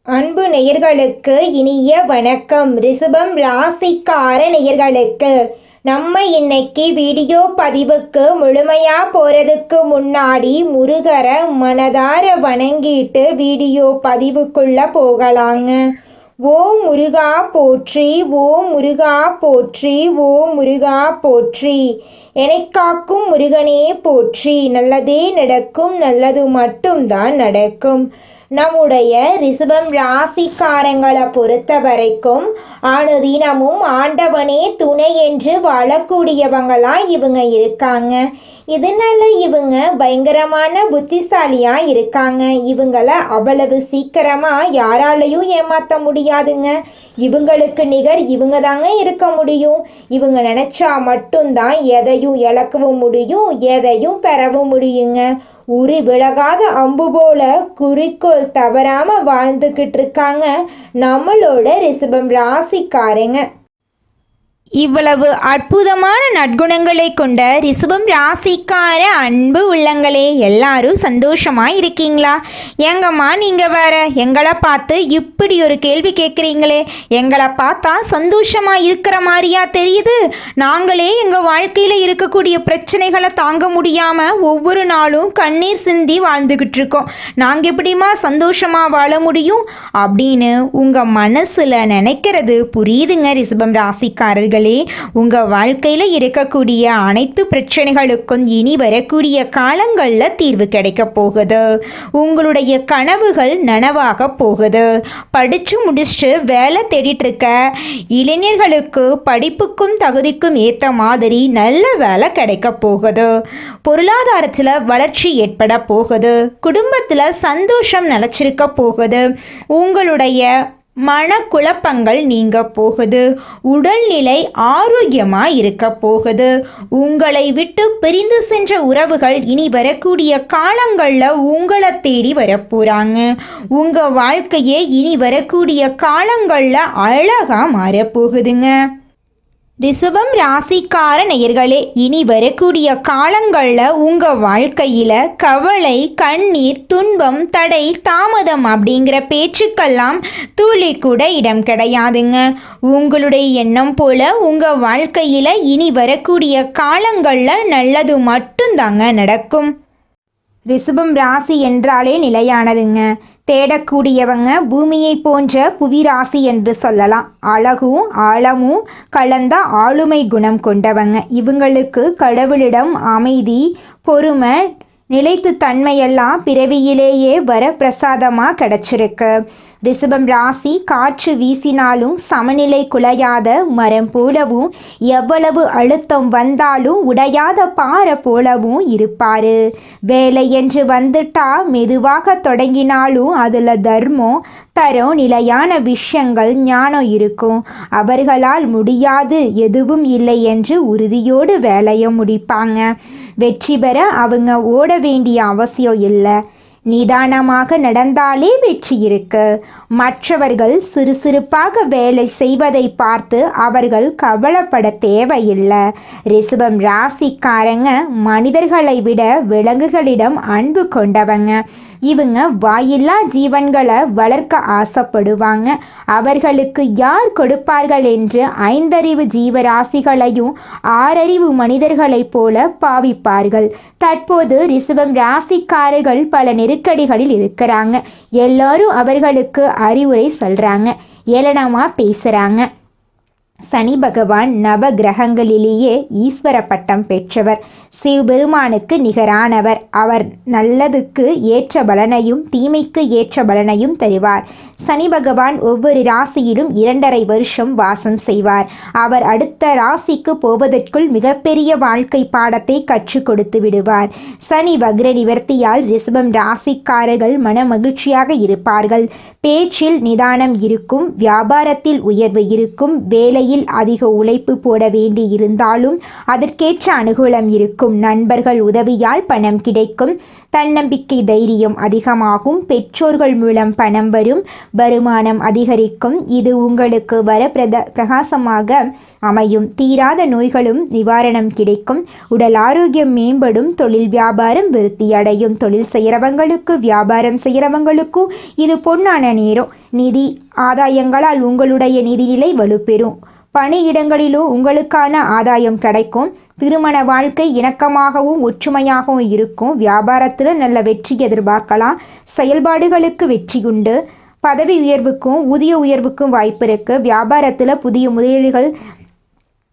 அன்பு நேயர்களுக்கு இனிய வணக்கம். ரிஷபம் ராசிக்கார நேயர்களுக்கு நம்ம இன்னைக்கு வீடியோ பதிவுக்கு முழுமையா போறதுக்கு முன்னாடி முருகரை மனதார வணங்கிட்டு வீடியோ பதிவுக்குள்ள போகலாங்க. ஓம் முருகா போற்றி, ஓம் முருகா போற்றி, ஓம் முருகா போற்றி. எனக்காக்கும் முருகனே போற்றி. நல்லதே நடக்கும், நல்லது மட்டும்தான் நடக்கும். நம்முடைய ரிஷபம் ராசிக்காரங்களை பொறுத்த வரைக்கும் அனுதினமும் ஆண்டவனே துணை என்று வாழக்கூடியவங்களாம் இவங்க இருக்காங்க. இதனால இவங்க பயங்கரமான புத்திசாலியா இருக்காங்க. இவங்களை அவ்வளவு சீக்கிரமா யாராலையும் ஏமாற்ற முடியாதுங்க. இவங்களுக்கு நிகர் இவங்க தாங்க இருக்க முடியும். இவங்க நினைச்சா மட்டும்தான் எதையும் இழக்கவும் முடியும், எதையும் பெறவும் முடியுங்க. உரி விலகாத அம்பு போல குறிக்கோள் தவறாம வாழ்ந்துகிட்டு இருக்காங்க நம்மளோட ரிஷபம் ராசிக்காரங்க. இவ்வளவு அற்புதமான நற்குணங்களை கொண்ட ரிஷபம் ராசிக்கார அன்பு உள்ளங்களே, எல்லாரும் சந்தோஷமா இருக்கீங்களா? எங்கம்மா நீங்க வேற எங்களை பார்த்து இப்படி ஒரு கேள்வி கேட்குறீங்களே, எங்களை பார்த்தா சந்தோஷமா இருக்கிற மாதிரியா தெரியுது? நாங்களே எங்க வாழ்க்கையில இருக்கக்கூடிய பிரச்சனைகளை தாங்க முடியாம ஒவ்வொரு நாளும் கண்ணீர் சிந்தி வாழ்ந்துகிட்டு இருக்கோம். நாங்க எப்படிமா சந்தோஷமா வாழ முடியும் அப்படின்னு உங்க மனசுல நினைக்கிறது புரியுதுங்க ரிஷபம் ராசிக்காரர்கள். உங்க வாழ்க்கையில இருக்கக்கூடிய அனைத்து பிரச்சனைகளுக்கும் இனி வரக்கூடிய காலங்கள்ல தீர்வு கிடைக்க போகுது. உங்களுடைய கனவுகள் நனவாக போகுது. படிச்சு முடிச்சுட்டு வேலை தேடிட்டு இருக்க இளைஞர்களுக்கு படிப்புக்கும் தகுதிக்கும் ஏற்ற மாதிரி நல்ல வேலை கிடைக்க போகுது. பொருளாதாரத்துல வளர்ச்சி ஏற்பட போகுது. குடும்பத்துல சந்தோஷம் நிலைச்சிருக்க போகுது. உங்களுடைய மனக்குழப்பங்கள் நீங்க போகுது. உடல்நிலை ஆரோக்கியமா இருக்க போகுது. உங்களை விட்டு பிரிந்து சென்ற உறவுகள் இனி வரக்கூடிய காலங்கள்ல உங்களை தேடி வரப்போறாங்க. உங்க வாழ்க்கையே இனி வரக்கூடிய காலங்கள்ல அழகா மாறப்போகுதுங்க. ரிஷபம் ராசிக்கார நேயர்களே, இனி வரக்கூடிய காலங்களில் உங்கள் வாழ்க்கையில் கவலை, கண்ணீர், துன்பம், தடை, தாமதம் அப்படிங்கிற பேச்சுக்கெல்லாம் துளி கூட இடம் கிடையாதுங்க. உங்களுடைய எண்ணம் போல உங்கள் வாழ்க்கையில் இனி வரக்கூடிய காலங்களில் நல்லது மட்டும்தாங்க நடக்கும். ரிஷபம் ராசி என்றாலே நிலையானதுங்க. தேடக்கூடியவங்க பூமியை போன்ற புவி ராசி என்று சொல்லலாம். அழகும் ஆழமும் கலந்த ஆளுமை குணம் கொண்டவங்க. இவங்களுக்கு கடவுளிடம் அமைதி, பொறுமை, நிலைத்து தன்மையெல்லாம் பிறவியிலேயே வர பிரசாதமாக கிடச்சிருக்கு. ரிஷபம் ராசி காற்று வீசினாலும் சமநிலை குலையாத மரம் போலவும், எவ்வளவு அழுத்தம் வந்தாலும் உடையாத பாறை போலவும் இருப்பார். வேலை என்று வந்துட்டா மெதுவாக தொடங்கினாலும் அதில் தர்மம், தரம், நிலையான விஷயங்கள், ஞானம் இருக்கும். அவர்களால் முடியாது எதுவும் இல்லை என்று உறுதியோடு வேலையை முடிப்பாங்க. வெற்றி பெற அவங்க ஓட வேண்டிய அவசியம் இல்லை. நிதானமாக நடந்தாலே வெற்றி இருக்கு. மற்றவர்கள் சுறுசுறுப்பாக வேலை செய்வதை பார்த்து அவர்கள் கவலைப்பட தேவையில்லை. ரிஷபம் ராசிக்காரங்க மனிதர்களை விட விலங்குகளிடம் அன்பு கொண்டவங்க. இவங்க வாயில்லா ஜீவன்களை வளர்க்க ஆசைப்படுவாங்க. அவர்களுக்கு யார் கொடுப்பார்கள் என்று 5 அறிவு ஜீவராசிகளையும் 6 அறிவு மனிதர்களைப் போல பாவிப்பார்கள். தற்போது ரிஷபம் ராசிக்காரர்கள் பல நெருக்கடிகளில் இருக்கிறாங்க. எல்லாரும் அவர்களுக்கு அறிவுரை சொல்றாங்க, ஏளனமா பேசுறாங்க. சனி பகவான் நவ கிரகங்களிலேயே ஈஸ்வர பட்டம் பெற்றவர். சிவபெருமானுக்கு நிகரானவர். அவர் நல்லதுக்கு ஏற்ற பலனையும் தீமைக்கு ஏற்ற பலனையும் தருவார். சனி பகவான் ஒவ்வொரு ராசியிலும் 2.5 வருஷம் வாசம் செய்வார். அவர் அடுத்த ராசிக்கு போவதற்குள் மிகப்பெரிய வாழ்க்கை பாடத்தை கற்றுக் கொடுத்து விடுவார். சனி வக்ர நிவர்த்தியால் ரிஷபம் ராசிக்காரர்கள் மன மகிழ்ச்சியாக இருப்பார்கள். பேச்சில் நிதானம் இருக்கும். வியாபாரத்தில் உயர்வு இருக்கும். வேலையில் அதிக உழைப்பு போட வேண்டி இருந்தாலும் அதற்கேற்ற அனுகூலம் இருக்கும். நண்பர்கள் உதவியால் பணம் கிடைக்கும். தன்னம்பிக்கை தைரியம் அதிகமாகும். பெற்றோர்கள் மூலம் பணம் வரும். வருமானம் அதிகரிக்கும். இது உங்களுக்கு வர பிரகாசமாக அமையும். தீராத நோய்களும் நிவாரணம் கிடைக்கும். உடல் ஆரோக்கியம் மேம்படும். தொழில் வியாபாரம் விருத்தி அடையும். தொழில் செய்கிறவங்களுக்கு, வியாபாரம் செய்கிறவங்களுக்கும் இது பொன்னான நேரம். நிதி ஆதாயங்களால் உங்களுடைய நிதிநிலை வலுப்பெறும். பணியிடங்களிலும் உங்களுக்கான ஆதாயம் கிடைக்கும். திருமண வாழ்க்கை இணக்கமாகவும் ஒற்றுமையாகவும் இருக்கும். வியாபாரத்தில் நல்ல வெற்றி எதிர்பார்க்கலாம். செயல்பாடுகளுக்கு வெற்றியுண்டு. பதவி உயர்வுக்கும் ஊதிய உயர்வுக்கும் வாய்ப்பு இருக்குது. வியாபாரத்தில் புதிய முதலீடுகள்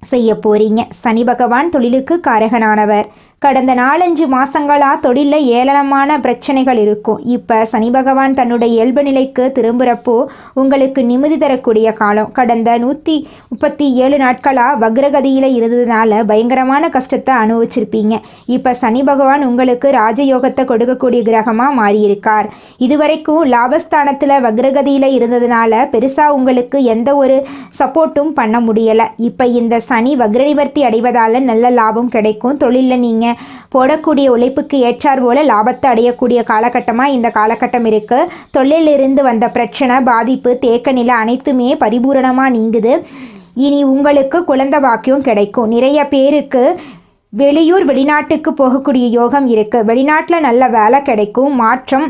செய்ய போறீங்க. சனி பகவான் தொழிலுக்கு காரகனானவர். கடந்த 4-5 மாதங்களாக தொழிலில் ஏளனமான பிரச்சனைகள் இருக்கும். இப்போ சனி பகவான் தன்னுடைய இயல்பு நிலைக்கு திரும்புகிறப்போ உங்களுக்கு நிம்மதி தரக்கூடிய காலம். கடந்த 137 நாட்களாக வக்ரகதியில் இருந்ததுனால பயங்கரமான கஷ்டத்தை அனுபவிச்சிருப்பீங்க. இப்போ சனி பகவான் உங்களுக்கு ராஜயோகத்தை கொடுக்கக்கூடிய கிரகமாக மாறியிருக்கார். இதுவரைக்கும் லாபஸ்தானத்தில் வக்ரகதியில் இருந்ததுனால பெருசாக உங்களுக்கு எந்த ஒரு சப்போர்ட்டும் பண்ண முடியலை. இப்போ இந்த சனி வக்ர நிவர்த்தி அடைவதால் நல்ல லாபம் கிடைக்கும். தொழிலில் நீங்கள் போடக்கூடிய உழைப்புக்கு ஏற்றார் போல லாபத்தை அடையக்கூடிய காலகட்டமாக இந்த காலகட்டம் இருக்குது. தொழிலிருந்து வந்த பிரச்சனை, பாதிப்பு, தேக்க நிலை அனைத்துமே பரிபூரணமாக நீங்குது. இனி உங்களுக்கு குழந்தை பாக்கியம் கிடைக்கும். நிறைய பேருக்கு வெளியூர் வெளிநாட்டுக்கு போகக்கூடிய யோகம் இருக்குது. வெளிநாட்டில் நல்ல வேலை கிடைக்கும். மாற்றம்,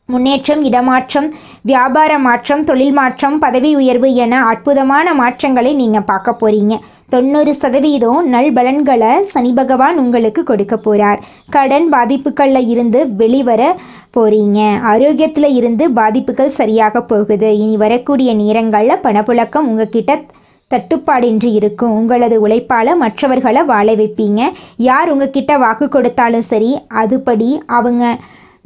முன்னேற்றம், இடமாற்றம், வியாபார மாற்றம், தொழில் மாற்றம், பதவி உயர்வு என அற்புதமான மாற்றங்களை நீங்கள் பார்க்க போகிறீங்க. 90% நல்பலன்களை சனி பகவான் உங்களுக்கு கொடுக்க போகிறார். கடன் பாதிப்புகளில் இருந்து வெளிவர போகிறீங்க. ஆரோக்கியத்தில் இருந்து பாதிப்புகள் சரியாக போகுது. இனி வரக்கூடிய நேரங்களில் பணப்புழக்கம் உங்ககிட்ட தட்டுப்பாடின்றி இருக்கும். உங்களது உழைப்பால் மற்றவர்களை வாழ வைப்பீங்க. யார் உங்ககிட்ட வாக்கு கொடுத்தாலும் சரி அதுபடி அவங்க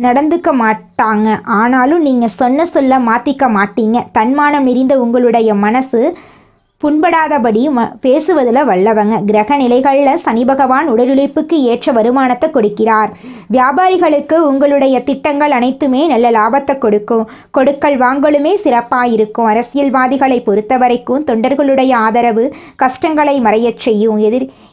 நடந்துக்க மாட்டாங்க. ஆனாலும் நீங்கள் சொல்ல மாற்றிக்க மாட்டீங்க. தன்மானம் நிறைந்த உங்களுடைய மனசு புண்படாதபடி பேசுவதில் வல்லவங்க. கிரக நிலைகளில் சனி பகவான் உடலுழைப்புக்கு ஏற்ற வருமானத்தை கொடுக்கிறார். வியாபாரிகளுக்கு உங்களுடைய திட்டங்கள் அனைத்துமே நல்ல லாபத்தை கொடுக்கும். கொடுக்கல் வாங்கலுமே சிறப்பாக இருக்கும். அரசியல்வாதிகளை பொறுத்த வரைக்கும் தொண்டர்களுடைய ஆதரவு கஷ்டங்களை மறையச் செய்யும்.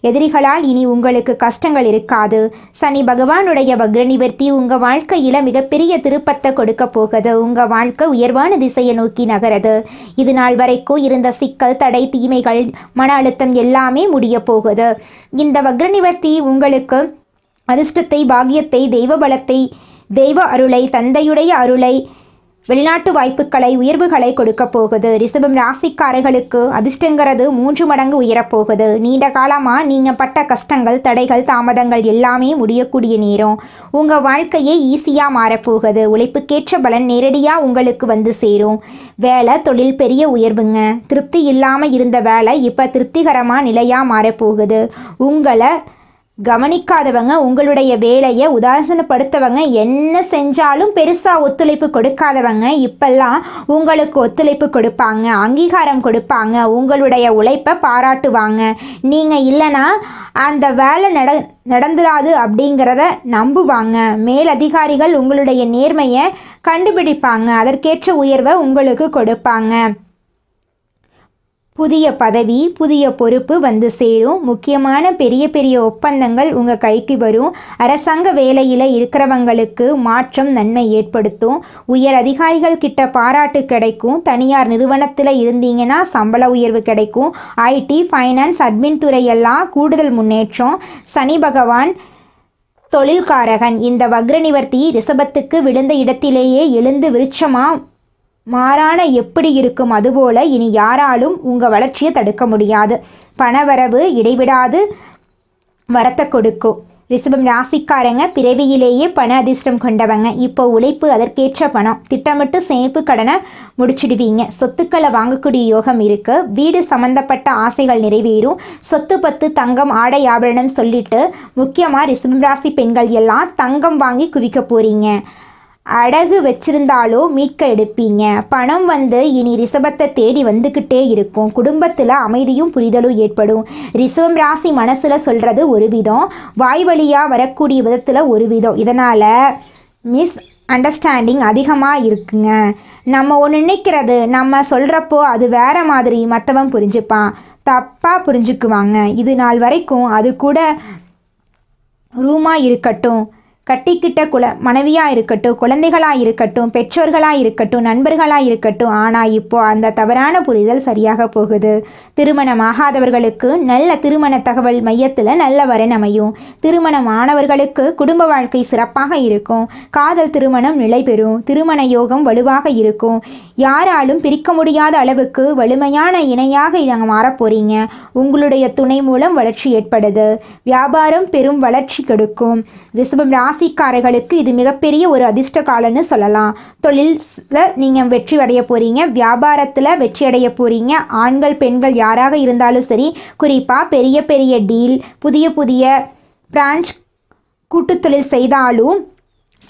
எதிரிகளால் இனி உங்களுக்கு கஷ்டங்கள் இருக்காது. சனி பகவானுடைய வக்ர நிவர்த்தி உங்கள் வாழ்க்கையில் மிகப்பெரிய திருப்பத்தை கொடுக்க போகுது. உங்கள் வாழ்க்கை உயர்வான திசையை நோக்கி நகருது. இது நாள் வரைக்கும் இருந்த சிக்கல், தடை, தீமைகள், மன அழுத்தம் எல்லாமே முடிய போகுது. இந்த வக்ர நிவர்த்தி உங்களுக்கு அதிர்ஷ்டத்தை, பாக்கியத்தை, தெய்வ பலத்தை, தெய்வ அருளை, தந்தையுடைய அருளை, வெளிநாட்டு வாய்ப்புகளை, உயர்வுகளை கொடுக்க போகுது. ரிஷபம் ராசிக்காரர்களுக்கு அதிர்ஷ்டங்கிறது 3 மடங்கு உயரப்போகுது. நீண்ட காலமாக நீங்கள் பட்ட கஷ்டங்கள், தடைகள், தாமதங்கள் எல்லாமே முடியக்கூடிய நேரம். உங்கள் வாழ்க்கையே ஈஸியாக மாறப்போகுது. உழைப்புக்கேற்ற பலன் நேரடியாக உங்களுக்கு வந்து சேரும். வேலை, தொழில் பெரிய உயர்வுங்க. திருப்தி இல்லாமல் இருந்த வேலை இப்போ திருப்திகரமாக நிலையாக மாறப்போகுது. உங்களை கவனிக்காதவங்க, உங்களுடைய வேலையை உதாசீனப்படுத்தவங்க, என்ன செஞ்சாலும் பெருசாக ஒத்துழைப்பு கொடுக்காதவங்க இப்பெல்லாம் உங்களுக்கு ஒத்துழைப்பு கொடுப்பாங்க, அங்கீகாரம் கொடுப்பாங்க, உங்களுடைய உழைப்பை பாராட்டுவாங்க. நீங்கள் இல்லைன்னா அந்த வேலை நடந்துராது அப்படிங்கிறத நம்புவாங்க. மேலதிகாரிகள் உங்களுடைய நேர்மையை கண்டுபிடிப்பாங்க. அதற்கேற்ற உயர்வை உங்களுக்கு கொடுப்பாங்க. புதிய பதவி, புதிய பொறுப்பு வந்து சேரும். முக்கியமான பெரிய பெரிய ஒப்பந்தங்கள் உங்கள் கைக்கு வரும். அரசாங்க வேலையில் இருக்கிறவங்களுக்கு மாற்றம், நன்மை ஏற்படுத்தும். உயர் அதிகாரிகள் கிட்ட பாராட்டு கிடைக்கும். தனியார் நிறுவனத்தில் இருந்தீங்கன்னா சம்பள உயர்வு கிடைக்கும். ஐடி, ஃபைனான்ஸ், அட்மின் துறையெல்லாம் கூடுதல் முன்னேற்றம். சனி பகவான் தொழில்காரகன். இந்த வக்ர நிவர்த்தி ரிஷபத்துக்கு விழுந்த இடத்திலேயே எழுந்து விருட்சமாக மாறான எப்படி இருக்கும் அதுபோல இனி யாராலும் உங்கள் வளர்ச்சியை தடுக்க முடியாது. பணவரவு இடைவிடாது வரத்தை கொடுக்கும். ரிஷபம் ராசிக்காரங்க பிறவியிலேயே பண அதிர்ஷ்டம் கொண்டவங்க. இப்போ உழைப்பு, அதற்கேற்ற பணம், திட்டமிட்டு சேமிப்பு கடனை முடிச்சிடுவீங்க. சொத்துக்களை வாங்கக்கூடிய யோகம் இருக்கு. வீடு சம்பந்தப்பட்ட ஆசைகள் நிறைவேறும். சொத்து, பத்து, தங்கம், ஆடை, ஆபரணம் சொல்லிட்டு முக்கியமாக ரிஷபம் ராசி பெண்கள் எல்லாம் தங்கம் வாங்கி குவிக்க போறீங்க. அடகு வச்சிருந்தாலோ மீட்க எடுப்பீங்க. பணம் வந்து இனி ரிஷபத்தை தேடி வந்துக்கிட்டே இருக்கும். குடும்பத்தில் அமைதியும் புரிதலும் ஏற்படும். ரிஷபம் ராசி மனசில் சொல்கிறது ஒரு விதம், வாய் வழியாக வரக்கூடிய விதத்தில் ஒரு விதம். இதனால் மிஸ் அண்டர்ஸ்டாண்டிங் அதிகமாக இருக்குங்க. நம்ம ஒன்று நினைக்கிறது நம்ம சொல்கிறப்போ அது வேற மாதிரி மற்றவன் புரிஞ்சுப்பான், தப்பாக புரிஞ்சுக்குவாங்க. இது நாள் வரைக்கும் அது கூட ரூமாக இருக்கட்டும். கட்டிக்கிட்ட மனைவியாக இருக்கட்டும், குழந்தைகளாக இருக்கட்டும், பெற்றோர்களாக இருக்கட்டும், நண்பர்களாக இருக்கட்டும். ஆனால் இப்போ அந்த தவறான புரிதல் சரியாக போகுது. திருமணமாகாதவர்களுக்கு நல்ல திருமண தகவல் மையத்தில் நல்ல வரன் அமையும். திருமணமானவர்களுக்கு குடும்ப வாழ்க்கை சிறப்பாக இருக்கும். காதல் திருமணம் நிலை பெறும். திருமண யோகம் வலுவாக இருக்கும். யாராலும் பிரிக்க முடியாத அளவுக்கு வலிமையான இணையாக நாங்கள் மாறப்போறீங்க. உங்களுடைய துணை மூலம் வளர்ச்சி ஏற்படுது. வியாபாரம் பெரும் வளர்ச்சி கொடுக்கும். ரிஷபம் ராசிக்காரர்களுக்கு இது மிகப்பெரிய ஒரு அதிர்ஷ்ட காலம்னு சொல்லலாம். தொழிலில் நீங்கள் வெற்றி அடைய போகிறீங்க. வியாபாரத்தில் வெற்றி அடைய போகிறீங்க. ஆண்கள் பெண்கள் யாராக இருந்தாலும் சரி, குறிப்பாக பெரிய பெரிய டீல், புதிய புதிய பிரான்ச் கூட்டுத்தொழில் செய்தாலும்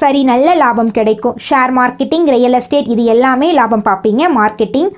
சரி, நல்ல லாபம் கிடைக்கும். ஷேர் மார்க்கெட்டிங், ரியல் எஸ்டேட் இது எல்லாமே லாபம் பார்ப்பீங்க. மார்க்கெட்டிங்,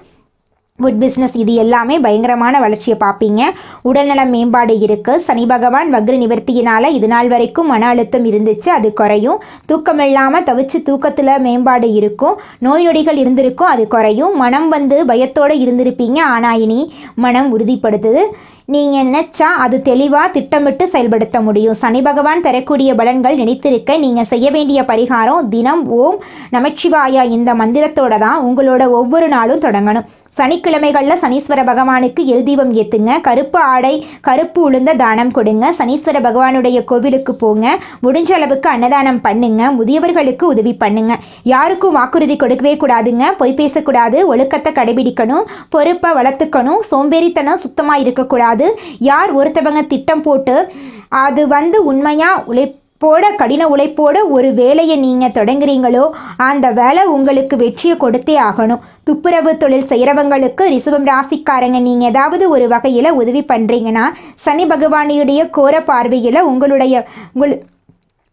வுட் பிஸ்னஸ் இது எல்லாமே பயங்கரமான வளர்ச்சியை பார்ப்பீங்க. உடல்நல மேம்பாடு இருக்குது. சனி பகவான் வக்ர நிவர்த்தியினால் இது நாள் வரைக்கும் மன அழுத்தம் இருந்துச்சு, அது குறையும். தூக்கம் இல்லாமல் தவிச்சு தூக்கத்தில் மேம்பாடு இருக்கும். நோய் நொடிகள் இருந்திருக்கும், அது குறையும். மனம் பயத்தோடு இருந்திருப்பீங்க, ஆனால் இனி மனம் உறுதிப்படுத்துது. நீங்கள் நினச்சா அது தெளிவாக திட்டமிட்டு செயல்படுத்த முடியும். சனி பகவான் தரக்கூடிய பலன்கள் நினைத்திருக்க நீங்கள் செய்ய வேண்டிய பரிகாரம் தினம் ஓம் நமச்சிவாயா இந்த மந்திரத்தோடு தான் உங்களோட ஒவ்வொரு நாளும் தொடங்கணும். சனிக்கிழமைகளில் சனீஸ்வர பகவானுக்கு எல் தீபம் ஏற்றுங்க. கருப்பு ஆடை, கருப்பு உளுந்த தானம் கொடுங்க. சனீஸ்வர பகவானுடைய கோவிலுக்கு போங்க. முடிஞ்ச அளவுக்கு அன்னதானம் பண்ணுங்க. முதியவர்களுக்கு உதவி பண்ணுங்க. யாருக்கும் வாக்குறுதி கொடுக்கவே கூடாதுங்க. பொய் பேசக்கூடாது. ஒழுக்கத்தை கடைபிடிக்கணும். பொறுப்பை வளர்த்துக்கணும். சோம்பேறித்தனம் சுத்தமாக இருக்கக்கூடாது. யார் ஒருத்தவங்க திட்டம் போட்டு அது உண்மையாக கடின உழைப்போட ஒரு வேலையை நீங்கள் தொடங்குறீங்களோ அந்த வேலை உங்களுக்கு வெற்றியை கொடுத்தே ஆகணும். துப்புரவு தொழில் செய்கிறவங்களுக்கு ரிஷபம் ராசிக்காரங்க நீங்கள் ஏதாவது ஒரு வகையில் உதவி பண்ணுறீங்கன்னா சனி பகவானுடைய கோர பார்வையில்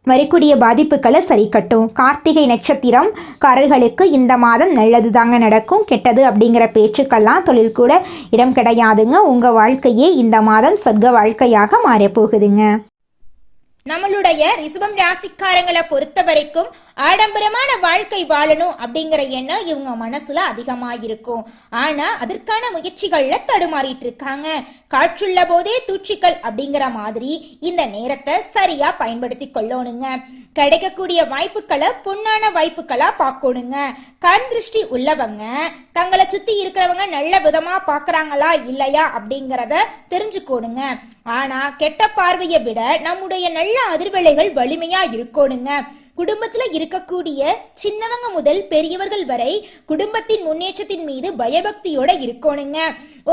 வரக்கூடிய பாதிப்புகளை சரி கட்டும். கார்த்திகை நட்சத்திரம்காரர்களுக்கு இந்த மாதம் நல்லது தாங்க நடக்கும். கெட்டது அப்படிங்கிற பேச்சுக்கெல்லாம் தொழில் கூட இடம் கிடையாதுங்க. உங்கள் வாழ்க்கையே இந்த மாதம் சொர்க்க வாழ்க்கையாக மாறப்போகுதுங்க. நம்மளுடைய ரிஷபம் ராசிக்காரங்களை பொறுத்த வரைக்கும் ஆடம்பரமான வாழ்க்கை வாழணும் அப்படிங்கிற எண்ணம் இவங்க மனசுல அதிகமா இருக்கும். ஆனா அதற்கான முயற்சிகள்ல தடுமாறிட்டு இருக்காங்க. காற்றுள்ள போதே தூற்றிகள் அப்படிங்கிற மாதிரி இந்த நேரத்தை சரியா பயன்படுத்தி கொள்ளணுங்க. கிடைக்கக்கூடிய வாய்ப்புகளை பொன்னான வாய்ப்புகளா பார்க்கணுங்க. கண் திருஷ்டி உள்ளவங்க தங்களை சுத்தி இருக்கிறவங்க நல்ல விதமா பாக்குறாங்களா இல்லையா அப்படிங்கிறத தெரிஞ்சுக்கோணுங்க. ஆனா கெட்ட பார்வையை விட நம்முடைய நல்ல அதிர்வலைகள் வலிமையா இருக்கணுங்க. குடும்பத்துல இருக்கக்கூடிய சின்னவங்க முதல் பெரியவர்கள் வரை குடும்பத்தின் முன்னேற்றத்தின் மீது பயபக்தியோட இருக்கணுங்க.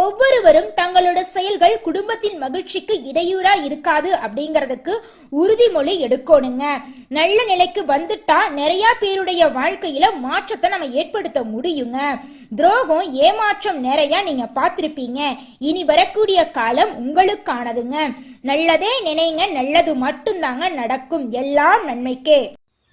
ஒவ்வொருவரும் தங்களோட செயல்கள் குடும்பத்தின் மகிழ்ச்சிக்கு இடையூறா இருக்காது அப்படிங்கிறதுக்கு உறுதிமொழி எடுக்கணுங்க. நல்ல நிலைக்கு வந்துட்டா நிறைய பேருடைய வாழ்க்கையில மாற்றத்தை நம்ம ஏற்படுத்த முடியுங்க. துரோகம், ஏமாற்றம் நிறைய நீங்க பார்த்திருப்பீங்க. இனி வரக்கூடிய காலம் உங்களுக்கானதுங்க. நல்லதே நினைங்க, நல்லது மட்டும்தாங்க நடக்கும். எல்லாம் நன்மைக்கே.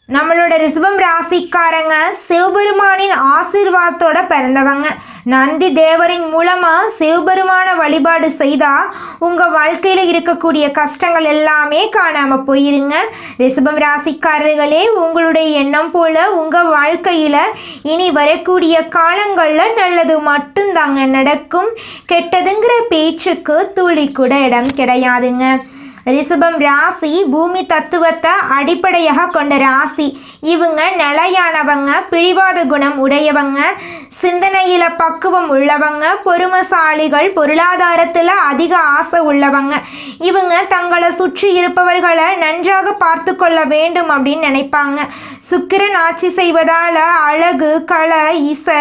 நம்மளோட ரிஷபம் ராசிக்காரங்க சிவபெருமானின் ஆசீர்வாதத்தோட பிறந்தவங்க. நந்தி தேவரின் மூலமாக சிவபெருமான வழிபாடு செய்தால் உங்கள் வாழ்க்கையில் இருக்கக்கூடிய கஷ்டங்கள் எல்லாமே காணாமல் போயிருங்க. ரிஷபம் ராசிக்காரர்களே, உங்களுடைய எண்ணம் போல் உங்கள் வாழ்க்கையில் இனி வரக்கூடிய காலங்களில் நல்லது மட்டும்தாங்க நடக்கும். கெட்டதுங்கிற பேச்சுக்கு துளி கூட இடம் கிடையாதுங்க. ரிஷபம் ராசி பூமி தத்துவத்தை அடிப்படையாக கொண்ட ராசி. இவங்க நிலையானவங்க, பிடிவாத குணம் உடையவங்க, சிந்தனையில பக்குவம் உள்ளவங்க, பொறுமைசாலிகள், பொருளாதாரத்தில் அதிக ஆசை உள்ளவங்க. இவங்க தங்களை சுற்றி இருப்பவர்களை நன்றாக பார்த்து கொள்ள வேண்டும் அப்படின்னு நினைப்பாங்க. சுக்கிரன் ஆட்சி செய்வதால் அழகு, கலை, இசை,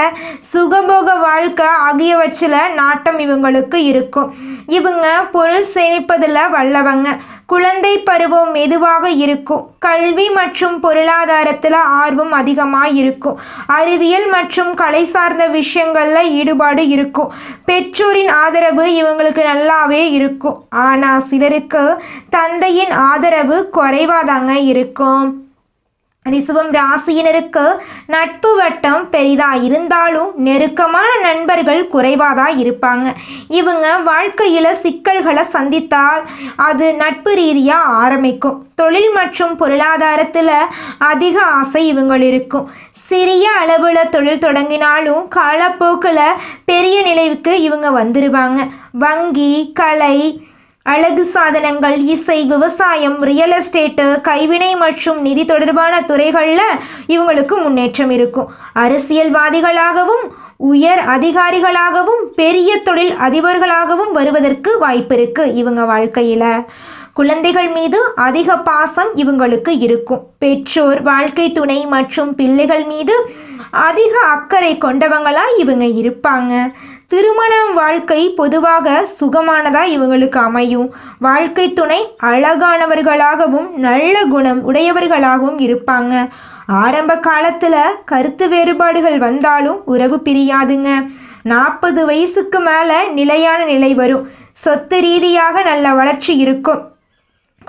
சுகபோக வாழ்க்கை ஆகியவற்றில் நாட்டம் இவங்களுக்கு இருக்கும். இவங்க பொருள் சேமிப்பதில் வல்லவங்க. குழந்தை பருவம் மெதுவாக இருக்கும். கல்வி மற்றும் பொருளாதாரத்தில் ஆர்வம் அதிகமாக இருக்கும். அறிவியல் மற்றும் கலை சார்ந்த விஷயங்களில் ஈடுபாடு இருக்கும். பெற்றோரின் ஆதரவு இவங்களுக்கு நல்லாவே இருக்கும். ஆனால் சிலருக்கு தந்தையின் ஆதரவு குறைவாதாங்க இருக்கும். ரிஷபம் ராசியினருக்கு நட்பு வட்டம் பெரிதாக இருந்தாலும் நெருக்கமான நண்பர்கள் குறைவாக இருப்பாங்க. இவங்க வாழ்க்கையில் சிக்கல்களை சந்தித்தால் அது நட்பு ரீதியாக ஆரம்பிக்கும். தொழில் மற்றும் பொருளாதாரத்தில் அதிக ஆசை இவங்கள் இருக்கும். சிறிய அளவில் தொழில் தொடங்கினாலும் காலப்போக்கில் பெரிய நிலைவுக்கு இவங்க வந்துடுவாங்க. வங்கி, கலை, அழகு சாதனங்கள், இசை, விவசாயம், ரியல் எஸ்டேட்டு, கைவினை மற்றும் நிதி தொடர்பான துறைகளில் இவங்களுக்கு முன்னேற்றம் இருக்கும். அரசியல்வாதிகளாகவும் உயர் அதிகாரிகளாகவும் பெரிய தொழில் அதிபர்களாகவும் வருவதற்கு வாய்ப்பு இருக்கு இவங்க வாழ்க்கையில். குழந்தைகள் மீது அதிக பாசம் இவங்களுக்கு இருக்கும். பெற்றோர், வாழ்க்கை துணை மற்றும் பிள்ளைகள் மீது அதிக அக்கறை கொண்டவங்களா இவங்க இருப்பாங்க. திருமண வாழ்க்கை பொதுவாக சுகமானதாக இவங்களுக்கு அமையும். வாழ்க்கை துணை அழகானவர்களாகவும் நல்ல குணம் உடையவர்களாகவும் இருப்பாங்க. ஆரம்ப காலத்தில் கருத்து வேறுபாடுகள் வந்தாலும் உறவு பிரியாதுங்க. 40 வயசுக்கு மேலே நிலையான நிலை வரும். சொத்து ரீதியாக நல்ல வளர்ச்சி இருக்கும்.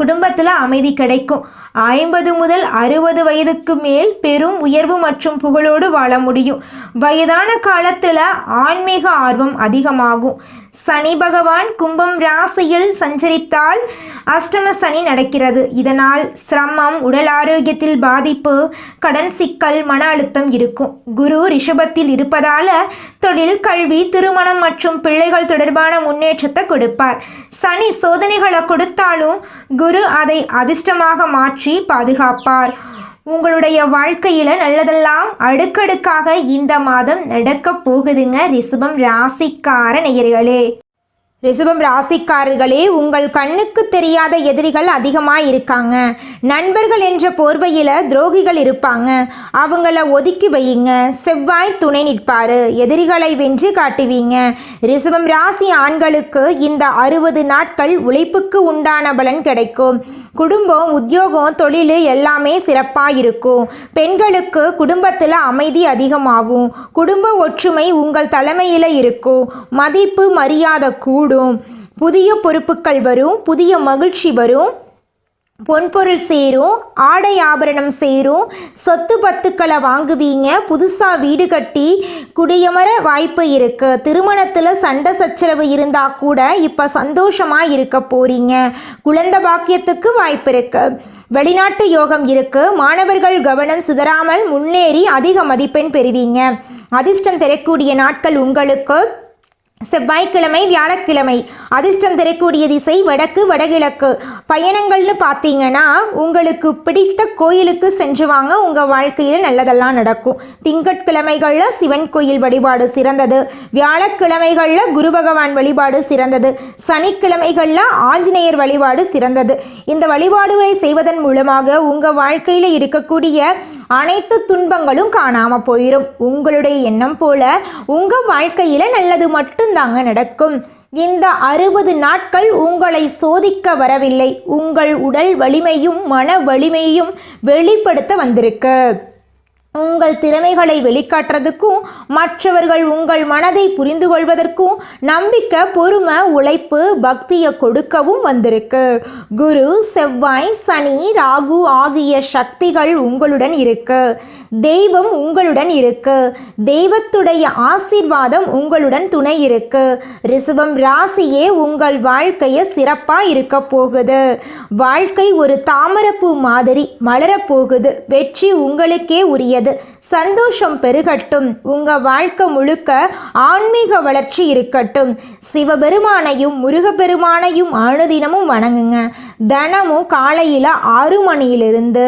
குடும்பத்தில் அமைதி கிடைக்கும். 50 முதல் 60 வயதுக்கு மேல் பெரும் உயர்வு மற்றும் புகழோடு வாழ முடியும். வயதான காலத்தில் ஆன்மீக ஆர்வம் அதிகமாகும். சனி பகவான் கும்பம் ராசியில் சஞ்சரித்தால் அஷ்டம சனி நடக்கிறது. இதனால் சிரமம், உடல் ஆரோக்கியத்தில் பாதிப்பு, கடன் சிக்கல், மன அழுத்தம் இருக்கும். குரு ரிஷபத்தில் இருப்பதால தொழில், கல்வி, திருமணம் மற்றும் பிள்ளைகள் தொடர்பான முன்னேற்றத்தை கொடுப்பார். சனி சோதனைகளை கொடுத்தாலும் குரு அதை அதிர்ஷ்டமாக மாற்றி பாதுகாப்பார். உங்களுடைய வாழ்க்கையில் நல்லதெல்லாம் அடுக்கடுக்காக இந்த மாதம் நடக்க போகுதுங்க ரிஷபம் ராசிக்கார நேயர்களே. ரிஷபம் ராசிக்காரர்களே, உங்கள் கண்ணுக்கு தெரியாத எதிரிகள் அதிகமாக இருக்காங்க. நண்பர்கள் என்ற போர்வையில் துரோகிகள் இருப்பாங்க. அவங்கள ஒதுக்கி வையுங்க. செவ்வாய் துணை நிற்பார். எதிரிகளை வென்று காட்டுவீங்க. ரிஷபம் ராசி ஆண்களுக்கு இந்த 60 நாட்கள் உழைப்புக்கு உண்டான பலன் கிடைக்கும். குடும்பம், உத்தியோகம், தொழில் எல்லாமே சிறப்பாக இருக்கும். பெண்களுக்கு குடும்பத்தில் அமைதி அதிகமாகும். குடும்ப ஒற்றுமை உங்கள் தலைமையில் இருக்கும். மதிப்பு மரியாதை கூடும். புதிய பொறுப்புகள் வரும். புதிய மகிழ்ச்சி வரும். பொன்பொருள் சேரும். ஆடை ஆபரணம் சேரும். சொத்து பத்துக்களை வாங்குவீங்க. புதுசாக வீடு கட்டி குடியமர வாய்ப்பு இருக்குது. திருமணத்தில் சண்டை சச்சரவு இருந்தால் கூட இப்போ சந்தோஷமாக இருக்க போகிறீங்க. குழந்தை பாக்கியத்துக்கு வாய்ப்பு இருக்குது. வெளிநாட்டு யோகம் இருக்குது. மாணவர்கள் கவனம் சிதறாமல் முன்னேறி அதிக மதிப்பெண் பெறுவீங்க. அதிர்ஷ்டம் தரக்கூடிய நாட்கள் உங்களுக்கு செவ்வாய்க்கிழமை, வியாழக்கிழமை. அதிர்ஷ்டம் தரக்கூடிய திசை வடக்கு, வடகிழக்கு. பயணங்கள்னு பார்த்தீங்கன்னா உங்களுக்கு பிடித்த கோயிலுக்கு சென்று வாங்க. உங்கள் வாழ்க்கையில் நல்லதெல்லாம் நடக்கும். திங்கட்கிழமைகளில் சிவன் கோயில் வழிபாடு சிறந்தது. வியாழக்கிழமைகளில் குரு பகவான் வழிபாடு சிறந்தது. சனிக்கிழமைகளில் ஆஞ்சநேயர் வழிபாடு சிறந்தது. இந்த வழிபாடுகளை செய்வதன் மூலமாக உங்கள் வாழ்க்கையில் இருக்கக்கூடிய அனைத்து துன்பங்களும் காணாமல் போயிடும். உங்களுடைய எண்ணம் போல உங்கள் வாழ்க்கையில் நல்லது மட்டும்தாங்க நடக்கும். இந்த 60 நாட்கள் உங்களை சோதிக்க வரவில்லை. உங்கள் உடல் வலிமையும் மன வலிமையும் வெளிப்படுத்த வந்திருக்கு. உங்கள் திறமைகளை வெளிக்காட்டுறதுக்கும் மற்றவர்கள் உங்கள் மனதை புரிந்து கொள்வதற்கும் நம்பிக்கை, பொறுமை, உழைப்பு, பக்தியை கொடுக்கவும் வந்திருக்கு. குரு, செவ்வாய், சனி, ராகு ஆகிய சக்திகள் உங்களுடன் இருக்கு. தெய்வம் உங்களுடன் இருக்கு. தெய்வத்துடைய ஆசீர்வாதம் உங்களுடன் துணை இருக்கு. ரிஷபம் ராசியே உங்கள் வாழ்க்கையை சிறப்பாக இருக்க போகுது. வாழ்க்கை ஒரு தாமரைப்பூ மாதிரி மலரப்போகுது. வெற்றி உங்களுக்கே உரியது. சந்தோஷம் பெருகட்டும். உங்க வாழ்க்கை முழுக்க ஆன்மீக வளர்ச்சி இருக்கட்டும். சிவபெருமானையும் முருகப்பெருமானையும் அனுதினமும் வணங்குங்க. தினமும் காலையில் 6 மணியிலிருந்து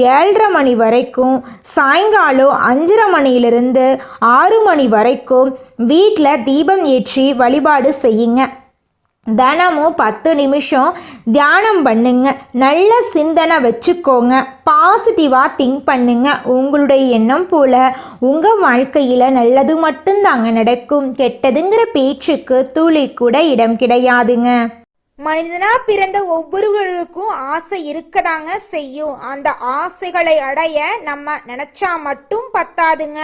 7:30 மணி வரைக்கும், சாயங்காலம் 5:30 மணியிலிருந்து 6 மணி வரைக்கும் வீட்டில் தீபம் ஏற்றி வழிபாடு செய்யுங்க. தினமும் 10 நிமிஷம் தியானம் பண்ணுங்க. நல்ல சிந்தனை வச்சுக்கோங்க. பாசிட்டிவாக திங்க் பண்ணுங்க. உங்களுடைய எண்ணம் போல உங்கள் வாழ்க்கையில் நல்லது மட்டும்தாங்க நடக்கும். கெட்டதுங்கிற பேச்சுக்கு துளி கூட இடம் கிடையாதுங்க. மனிதனா பிறந்த ஒவ்வொருவருக்கும் ஆசை இருக்கதாங்க செய்யும். அந்த ஆசைகளை அடைய நம்ம நினைச்சா மட்டும் பத்தாதுங்க.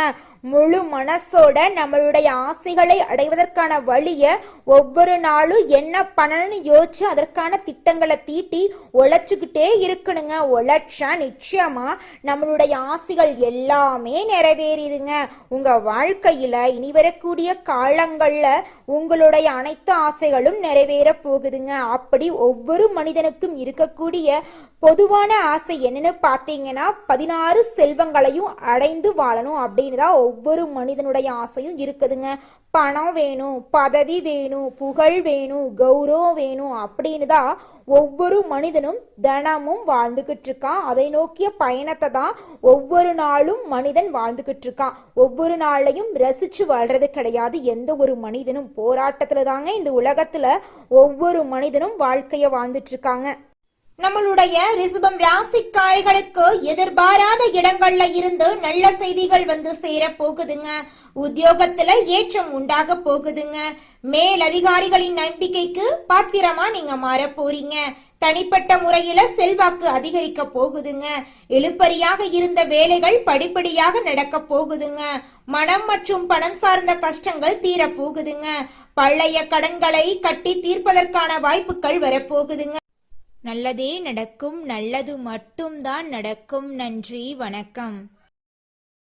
முழு மனசோட நம்மளுடைய ஆசைகளை அடைவதற்கான வழியை ஒவ்வொரு நாளும் என்ன பண்ணணும்னு யோசிச்சு அதற்கான திட்டங்களை தீட்டி உழைச்சிக்கிட்டே இருக்கணுங்க. உழைச்சா நிச்சயமா நம்மளுடைய ஆசைகள் எல்லாமே நிறைவேறிடுங்க. உங்க வாழ்க்கையில இனி வரக்கூடிய காலங்கள்ல உங்களுடைய அனைத்து ஆசைகளும் நிறைவேற போகுதுங்க. அப்படி ஒவ்வொரு மனிதனுக்கும் இருக்கக்கூடிய பொதுவான ஆசை என்னன்னு பார்த்தீங்கன்னா 16 செல்வங்களையும் அடைந்து வாழணும் அப்படின்னு தான் ஒவ்வொரு மனிதனுடைய ஆசையும் இருக்குதுங்க. பணம் வேணும், பதவி வேணும், புகழ் வேணும், கௌரவம் வேணும் அப்படின்னு தான் ஒவ்வொரு மனிதனும் தினமும் வாழ்ந்துகிட்டு இருக்கான். அதை நோக்கிய பயணத்தை தான் ஒவ்வொரு நாளும் மனிதன் வாழ்ந்துகிட்டு இருக்கான். ஒவ்வொரு நாளையும் ரசிச்சு வாழ்றது கிடையாது எந்த ஒரு மனிதனும். போராட்டத்துல தாங்க இந்த உலகத்துல ஒவ்வொரு மனிதனும் வாழ்க்கைய வாழ்ந்துட்டு இருக்காங்க. நம்மளுடைய ரிஷபம் ராசிக்காரர்களுக்கு எதிர்பாராத இடங்கள்ல இருந்து நல்ல செய்திகள் வந்து சேர போகுதுங்க. உத்தியோகத்துல ஏற்றம் உண்டாக போகுதுங்க. மேலதிகாரிகளின் நம்பிக்கைக்கு பாத்திரமா நீங்க மாற போறீங்க. தனிப்பட்ட முறையில செல்வாக்கு அதிகரிக்க போகுதுங்க. இழுபறியாக இருந்த வேலைகள் படிப்படியாக நடக்க போகுதுங்க. மனம் மற்றும் பணம் சார்ந்த கஷ்டங்கள் தீர போகுதுங்க. பழைய கடன்களை கட்டி தீர்ப்பதற்கான வாய்ப்புகள் வரப்போகுதுங்க. நல்லதே நடக்கும், நல்லது மட்டும்தான் நடக்கும். நன்றி, வணக்கம்.